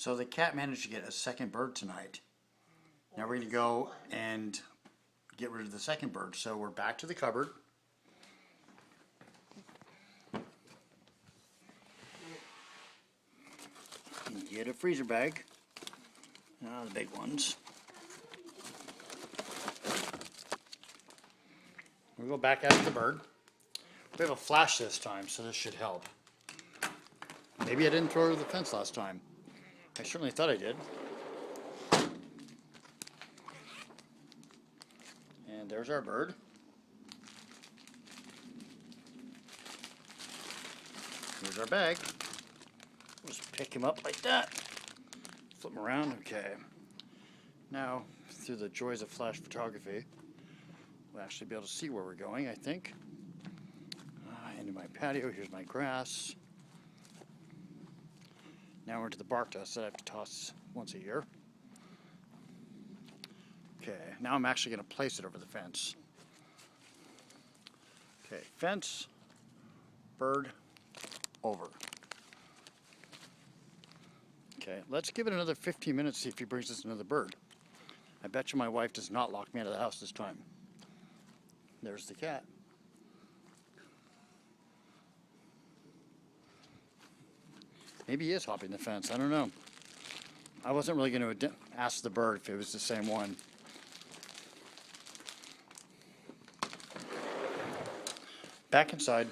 So the cat managed to get a second bird tonight. Now we're going to go and get rid of the second bird. So we're back to the cupboard. Get a freezer bag. The big ones. We'll go back after the bird. We have a flash this time, so this should help. Maybe I didn't throw it over the fence last time. I certainly thought I did. And there's our bird. Here's our bag. Just pick him up like that. Flip him around. Okay. Now, through the joys of flash photography, we'll actually be able to see where we're going, I think. Into my patio. Here's my grass. Now we're into the bark dust that I have to toss once a year. Okay, now I'm actually going to place it over the fence. Okay, fence, bird, over. Okay, let's give it another 15 minutes, see if he brings us another bird. I bet you my wife does not lock me out of the house this time. There's the cat. Maybe he is hopping the fence, I don't know. I wasn't really going to ask the bird if it was the same one. Back inside.